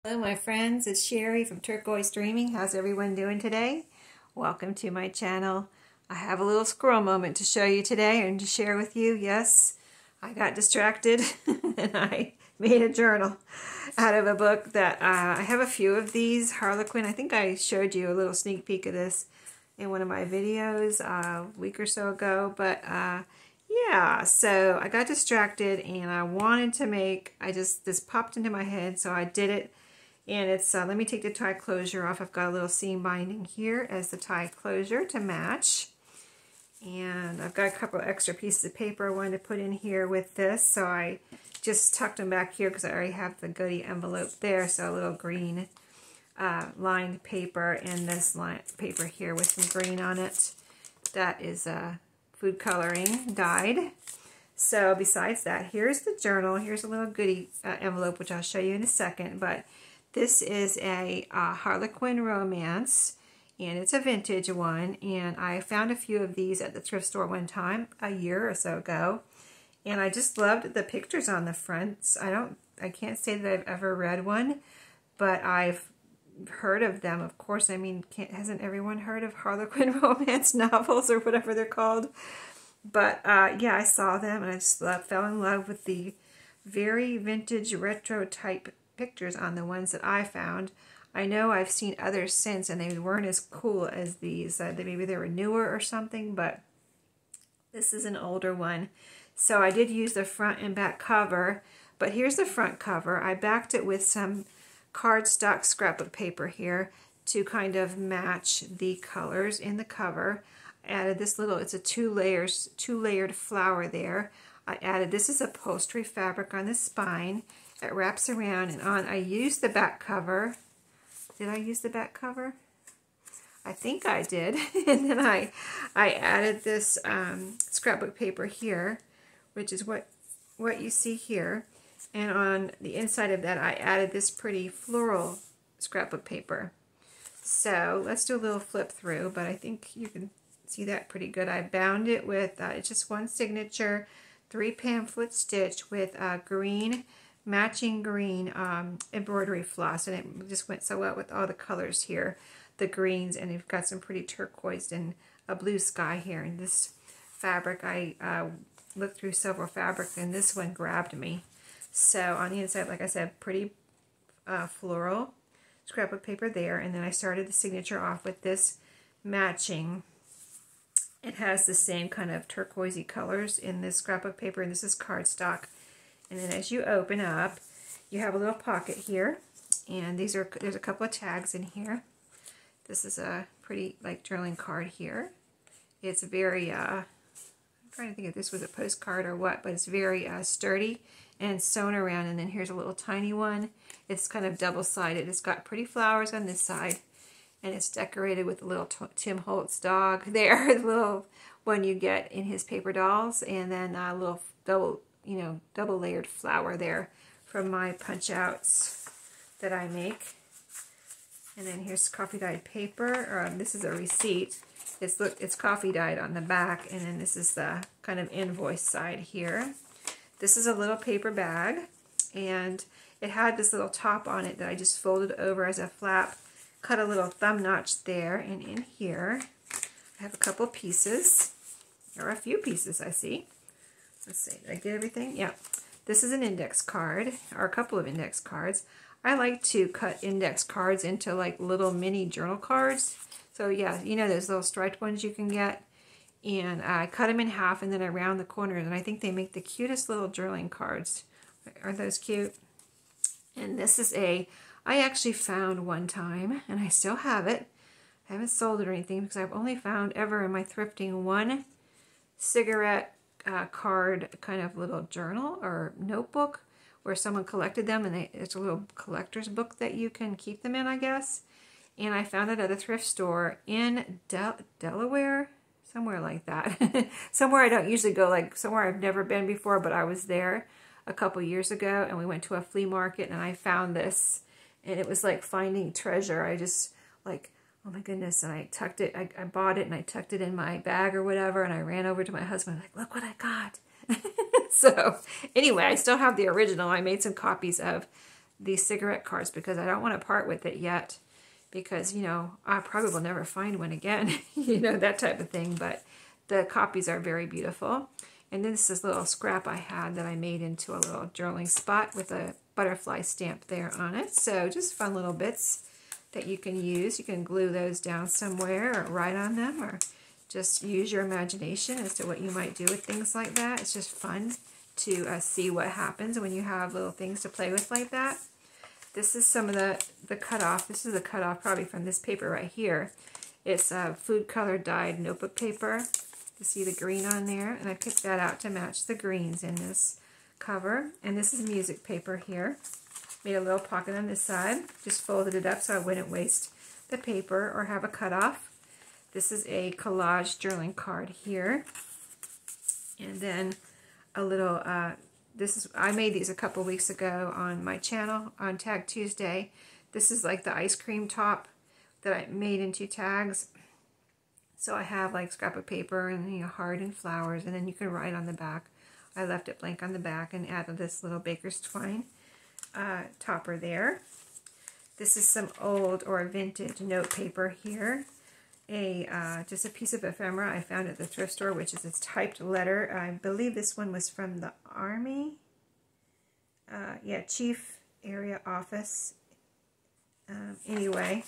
Hello my friends, it's Sherry from Turquoise Dreaming. How's everyone doing today? Welcome to my channel. I have a little squirrel moment to show you today and to share with you. Yes, I got distracted and I made a journal out of a book that I have a few of these. Harlequin, I think I showed you a little sneak peek of this in one of my videos a week or so ago, but yeah, so I got distracted and I wanted to make, this popped into my head, so I did it. And it's, let me take the tie closure off. I've got a little seam binding here as the tie closure to match. And I've got a couple of extra pieces of paper I wanted to put in here with this. So I just tucked them back here because I already have the goodie envelope there. So a little green lined paper and this paper here with some green on it. That is food coloring dyed. So besides that, here's the journal. Here's a little goodie envelope, which I'll show you in a second. But this is a Harlequin romance, and it's a vintage one, and I found a few of these at the thrift store one time, a year or so ago, and I just loved the pictures on the fronts. I can't say that I've ever read one, but I've heard of them, of course. I mean, hasn't everyone heard of Harlequin romance novels or whatever they're called? But yeah, I saw them, and I just fell in love with the very vintage retro type pictures on the ones that I found. I know I've seen others since and they weren't as cool as these. Maybe they were newer or something, but this is an older one. So I did use the front and back cover, but here's the front cover. I backed it with some cardstock scrapbook paper here to kind of match the colors in the cover. I added this little, it's a two layered flower there. I added, this is upholstery fabric on the spine. It wraps around and on. I used the back cover. Did I use the back cover? I think I did. And then I added this scrapbook paper here, which is what you see here. And on the inside of that, I added this pretty floral scrapbook paper. So let's do a little flip through, but I think you can see that pretty good. I bound it with just one signature 3 pamphlet stitch with Greene, matching green embroidery floss, and it just went so well with all the colors here, the greens, and you've got some pretty turquoise and a blue sky here. And this fabric, I looked through several fabrics and this one grabbed me. So on the inside, like I said, pretty floral scrapbook paper there, and then I started the signature off with this matching. It has the same kind of turquoisey colors in this scrapbook paper, and this is cardstock. And then as you open up, you have a little pocket here, and there's a couple of tags in here. This is a pretty like journaling card here. It's very, I'm trying to think if this was a postcard or what, but it's very sturdy and sewn around. And then here's a little tiny one. It's kind of double-sided. It's got pretty flowers on this side, and it's decorated with a little Tim Holtz dog there, the little one you get in his paper dolls, and then a little double layered flower there from my punch outs that I make. And then here's coffee dyed paper, this is a receipt. It's coffee dyed on the back, and then this is the kind of invoice side here. This is a little paper bag, and it had this little top on it that I just folded over as a flap, cut a little thumb notch there, and in here I have a couple pieces, or a few pieces I see. Let's see, did I get everything? Yeah. This is an index card, or a couple of index cards. I like to cut index cards into like little mini journal cards. So yeah, you know those little striped ones you can get. And I cut them in half and then I round the corners, and I think they make the cutest little journaling cards. Aren't those cute? And this is I actually found one time, and I still have it. I haven't sold it or anything because I've only found ever in my thrifting one cigarette card kind of little journal or notebook where someone collected them, and it's a little collector's book that you can keep them in, I guess. And I found it at a thrift store in Delaware, somewhere like that. Somewhere I don't usually go, like somewhere I've never been before, but I was there a couple years ago, and we went to a flea market, and I found this, and it was like finding treasure. I just like, oh my goodness, and I tucked it, I bought it and I tucked it in my bag or whatever, and I ran over to my husband, like, look what I got. So anyway, I still have the original. I made some copies of these cigarette cards because I don't want to part with it yet, because, you know, I probably will never find one again, you know, that type of thing. But the copies are very beautiful. And then this is a little scrap I had that I made into a little journaling spot with a butterfly stamp there on it. So just fun little bits that you can use. You can glue those down somewhere or write on them, or just use your imagination as to what you might do with things like that. It's just fun to see what happens when you have little things to play with like that. This is some of the cutoff. This is the cutoff probably from this paper right here. It's food color dyed notebook paper. You see the green on there, and I picked that out to match the greens in this cover. And this is music paper here. Made a little pocket on this side. Just folded it up so I wouldn't waste the paper or have a cutoff. This is a collage journaling card here. And then a little, I made these a couple weeks ago on my channel on Tag Tuesday. This is like the ice cream top that I made into tags. So I have like scrapbook paper and, you know, heart and flowers, and then you can write on the back. I left it blank on the back and added this little baker's twine topper there. This is some old or vintage note paper here. Just a piece of ephemera I found at the thrift store, which is its typed letter. I believe this one was from the Army. Yeah, Chief Area Office. Anyway,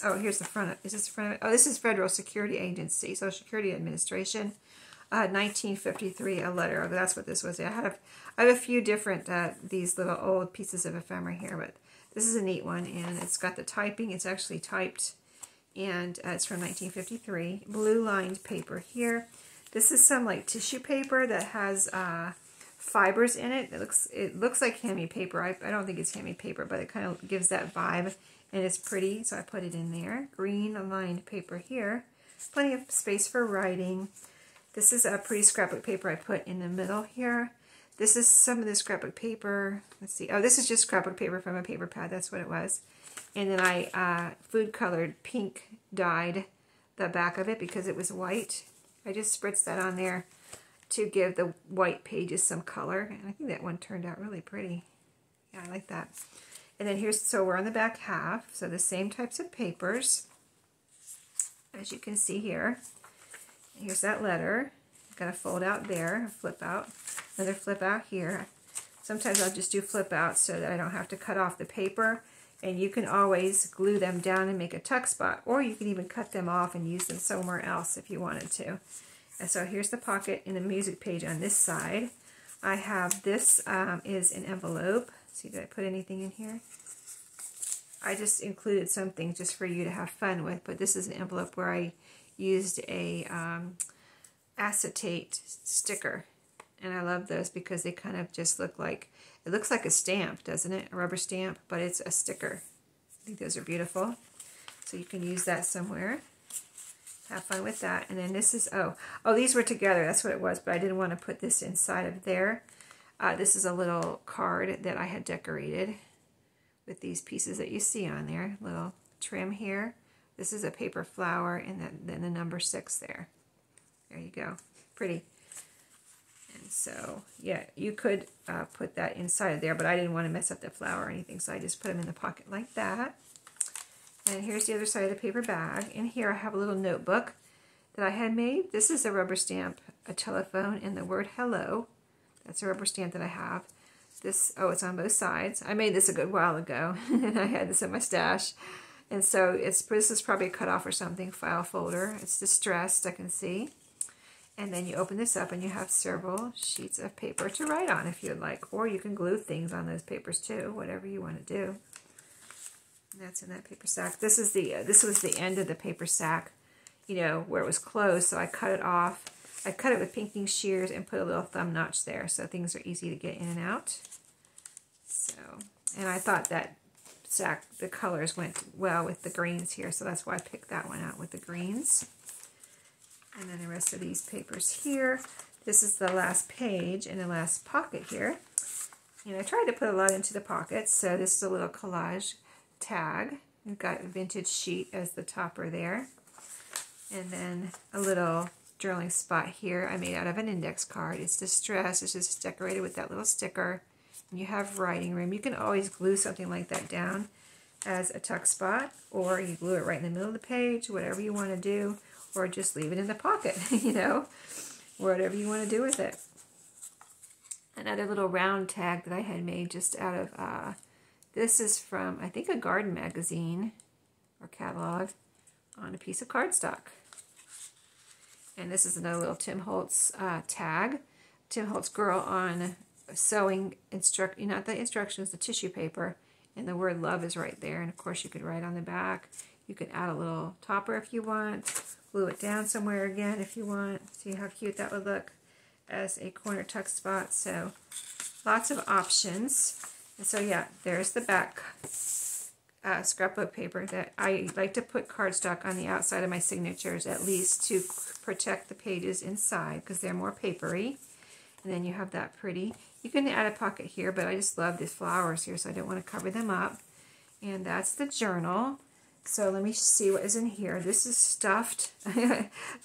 oh, here's the front. Is this the front of it? Oh, this is Federal Security Agency, Social Security Administration, 1953. A letter. Oh, that's what this was. I have a few different these little old pieces of ephemera here, but this is a neat one, and it's got the typing. It's actually typed. And it's from 1953. Blue lined paper here. This is some like tissue paper that has fibers in it. It looks like hammy paper. I don't think it's hammy paper, but it kind of gives that vibe, and it's pretty, so I put it in there. Green lined paper here. Plenty of space for writing. This is a pretty scrapbook paper I put in the middle here. This is some of the scrapbook paper. Let's see. Oh, this is just scrapbook paper from a paper pad. That's what it was. And then I food colored pink dyed the back of it because it was white. I just spritzed that on there to give the white pages some color. And I think that one turned out really pretty. Yeah, I like that. And then here's, so we're on the back half. So the same types of papers, as you can see here. Here's that letter. Got a fold out there, a flip out, another flip out here. Sometimes I'll just do flip out so that I don't have to cut off the paper. And you can always glue them down and make a tuck spot, or you can even cut them off and use them somewhere else if you wanted to. And so here's the pocket in the music page on this side. I have this is an envelope. See, did I put anything in here? I just included something just for you to have fun with, but this is an envelope where I used a acetate sticker. And I love those because they kind of just look like, it looks like a stamp, doesn't it? A rubber stamp, but it's a sticker. I think those are beautiful. So you can use that somewhere. Have fun with that. And then this is, oh, these were together. That's what it was, but I didn't want to put this inside of there. This is a little card that I had decorated with these pieces that you see on there. Little trim here. This is a paper flower, and then the number 6 there. There you go. Pretty. And so, yeah, you could put that inside of there, but I didn't want to mess up the flower or anything, so I just put them in the pocket like that. And here's the other side of the paper bag. In here I have a little notebook that I had made. This is a rubber stamp, a telephone, and the word hello. That's a rubber stamp that I have. This, oh, it's on both sides. I made this a good while ago, and I had this in my stash. And so this is probably a cutoff or something, file folder. It's distressed, I can see. And then you open this up and you have several sheets of paper to write on if you'd like. Or you can glue things on those papers too, whatever you want to do. And that's in that paper sack. This was the end of the paper sack, you know, where it was closed, so I cut it off. I cut it with pinking shears and put a little thumb notch there so things are easy to get in and out. So, and I thought that sack, the colors went well with the greens here, so that's why I picked that one out with the greens. And then the rest of these papers here. This is the last page and the last pocket here. And I tried to put a lot into the pockets, so this is a little collage tag. We've got a vintage sheet as the topper there. And then a little journaling spot here I made out of an index card. It's distressed. It's just decorated with that little sticker. you have writing room, you can always glue something like that down as a tuck spot, or you glue it right in the middle of the page, whatever you want to do, or just leave it in the pocket, you know, whatever you want to do with it. Another little round tag that I had made just out of, this is from, I think, a garden magazine or catalog, on a piece of cardstock. And this is another little Tim Holtz tag. Tim Holtz girl on sewing, not the instructions, the tissue paper. And the word love is right there. And of course you could write on the back. You could add a little topper if you want. Glue it down somewhere again if you want. See how cute that would look as a corner tuck spot. So lots of options. And so yeah, there's the back scrapbook paper that I like to put cardstock on the outside of my signatures, at least to protect the pages inside because they're more papery. And then you have that pretty. You can add a pocket here, but I just love these flowers here, so I don't want to cover them up. And that's the journal. So let me see what is in here. This is stuffed.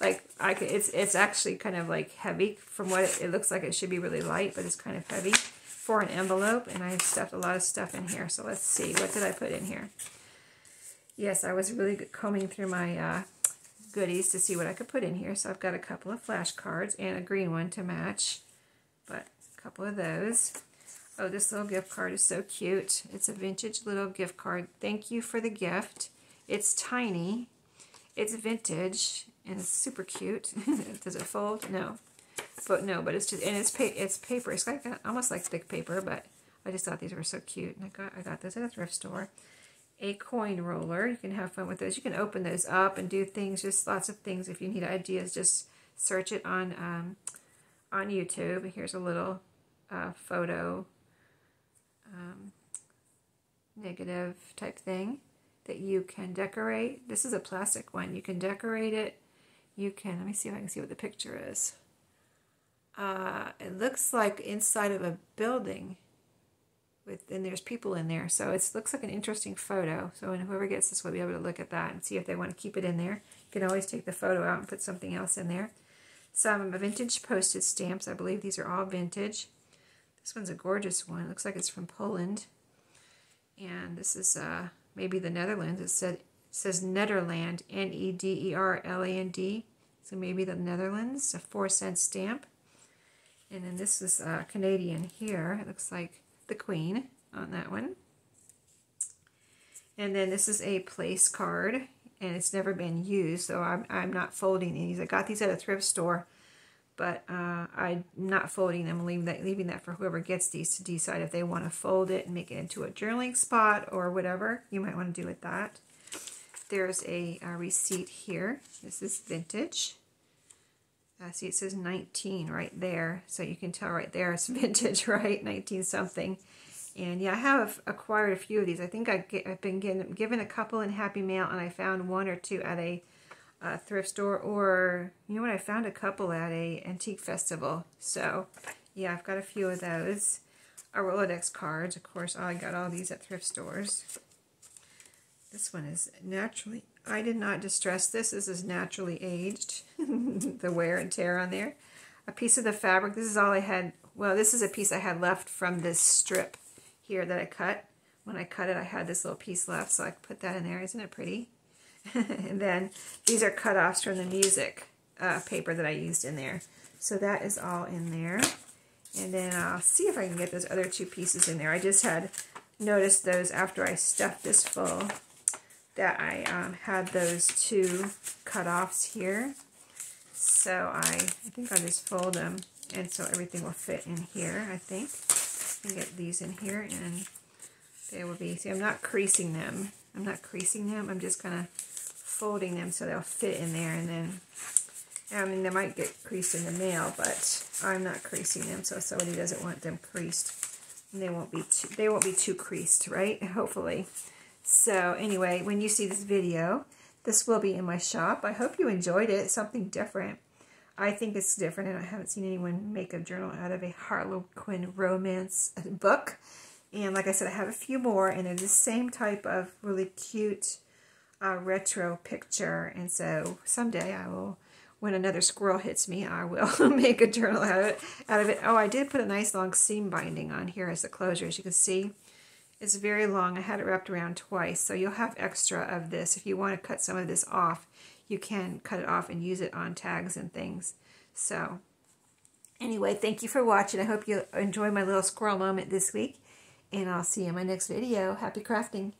It's actually kind of like heavy from what it looks like. It should be really light, but it's kind of heavy for an envelope. And I stuffed a lot of stuff in here. So let's see. What did I put in here? Yes, I was really combing through my goodies to see what I could put in here. So I've got a couple of flashcards and a green one to match. But a couple of those. Oh, this little gift card is so cute. It's a vintage little gift card. Thank you for the gift. It's tiny. It's vintage, and it's super cute. Does it fold? No. But it's just, and it's paper. It's like almost like thick paper, but I just thought these were so cute, and I got this at a thrift store. A coin roller. You can have fun with those. You can open those up and do things, just lots of things. If you need ideas, just search it on YouTube. Here's a little photo negative type thing that you can decorate. This is a plastic one. You can decorate it. You can, let me see if I can see what the picture is. It looks like inside of a building and there's people in there. So it looks like an interesting photo. So when whoever gets this will be able to look at that and see if they want to keep it in there. You can always take the photo out and put something else in there. Some vintage postage stamps. I believe these are all vintage. This one's a gorgeous one. It looks like it's from Poland. And this is maybe the Netherlands. It says Nederland, Nederland. So maybe the Netherlands, a 4-cent stamp. And then this is Canadian here. It looks like the Queen on that one. And then this is a place card, and it's never been used, so I'm not folding these. I got these at a thrift store, but I'm not folding them, leaving that for whoever gets these to decide if they want to fold it and make it into a journaling spot or whatever you might want to do with that. There's a receipt here. This is vintage. See, it says 19 right there, so you can tell right there it's vintage, right? 19 something. And yeah, I have acquired a few of these. I think I've been given a couple in Happy Mail, and I found one or two at a thrift store, or you know what, I found a couple at a antique festival. So yeah, I've got a few of those. Our Rolodex cards, of course, I got all these at thrift stores. This one is naturally, I did not distress this. This is naturally aged. The wear and tear on there. A piece of the fabric. This is all I had. Well, this is a piece I had left from this strip here that I cut. When I cut it, I had this little piece left, so I put that in there. Isn't it pretty? And then these are cut-offs from the music paper that I used in there. So that is all in there. And then I'll see if I can get those other two pieces in there. I just had noticed those after I stuffed this full, that I had those two cut-offs here. So I think I'll just fold them, and so everything will fit in here, I think. I can get these in here, and they will be, see, I'm not creasing them. I'm just kind of folding them so they'll fit in there, and then, I mean, they might get creased in the mail, but I'm not creasing them, so somebody doesn't want them creased. And they won't be too creased, right? Hopefully. So anyway, when you see this video, this will be in my shop. I hope you enjoyed it. It's something different. I think it's different, and I haven't seen anyone make a journal out of a Harlequin romance book. And like I said, I have a few more, and they're the same type of really cute retro picture. And so someday I will when another squirrel hits me, I will make a journal out of it. Oh, I did put a nice long seam binding on here as the closure. As you can see, it's very long. I had it wrapped around twice, so you'll have extra of this. If you want to cut some of this off, you can cut it off and use it on tags and things. So anyway, thank you for watching. I hope you enjoy my little squirrel moment this week, and I'll see you in my next video. Happy crafting!